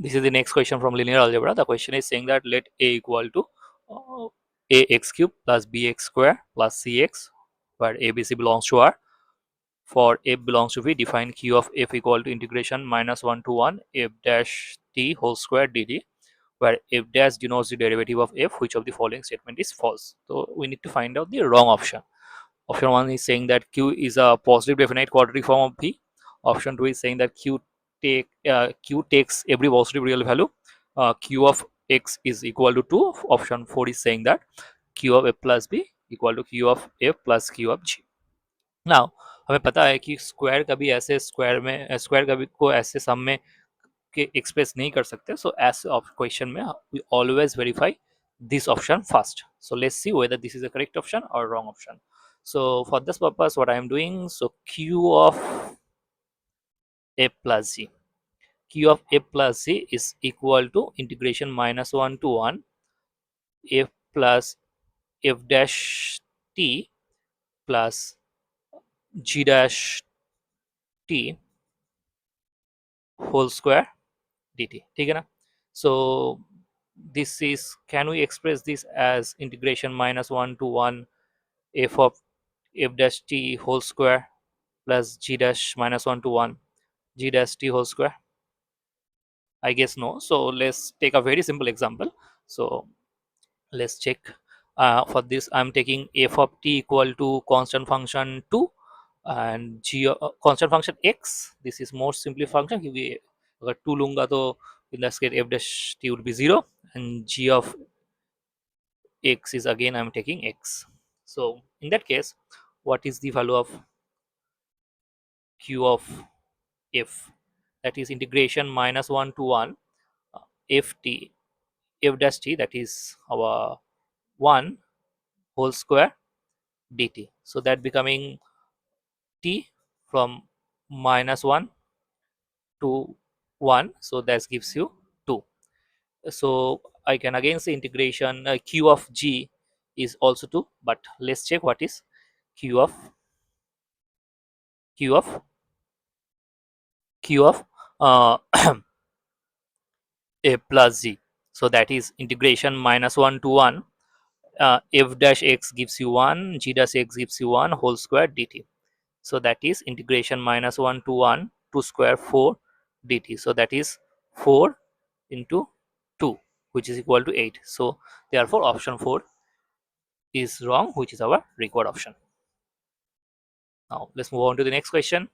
This is the next question from linear algebra. The question is saying that let a equal to ax cube plus bx square plus cx, where abc belongs to R. For f belongs to v, define q of f equal to integration minus 1 to 1 f dash t whole square dt, where f dash denotes the derivative of f. Which of the following statement is false? So we need to find out the wrong option. Option 1 is saying that q is a positive definite quadratic form of v. Option 2 is saying that q takes every positive real value. Q of x is equal to 2. Option 4 is saying that q of f plus b equal to q of f plus q of g. Now हमें पता है कि square कभी ऐसे square कभी को ऐसे सम में के एक्सप्रेस नहीं कर सकते. सो एज ऑफ क्वेश्चन में we always verify this option first. So let's see whether this is a correct option or wrong option. So for this purpose, what I am doing, so q of f plus g, q of f plus g is equal to integration minus 1 to 1 f plus f dash t plus g dash t whole square dt. ठीक है ना? So this is, can we express this as integration minus 1 to 1 f of f dash t whole square plus g dash minus 1 to 1 g dash t whole square? I guess no. So let's take a very simple example. So let's check. For this I'm taking f of t equal to constant function 2 and g constant function x. This is more simple function क्योंकि अगर 2 लूंगा तो in this case f dash t would be 0 and g of x is again I'm taking x. So in that case, what is the value of q of f? That is integration minus 1 to 1 f t f dash t, that is our 1 whole square dt. So that becoming t from minus 1 to 1, so that gives you 2. So I can again say integration q of g is also 2, but let's check what is q of q of q of a plus g. So that is integration minus 1 to 1 f dash x gives you 1, g dash x gives you 1 whole square dt. So that is integration minus 1 to 1 2 square 4 dt. So that is 4 into 2, which is equal to 8. So therefore option 4 is wrong, which is our required option. Now let's move on to the next question.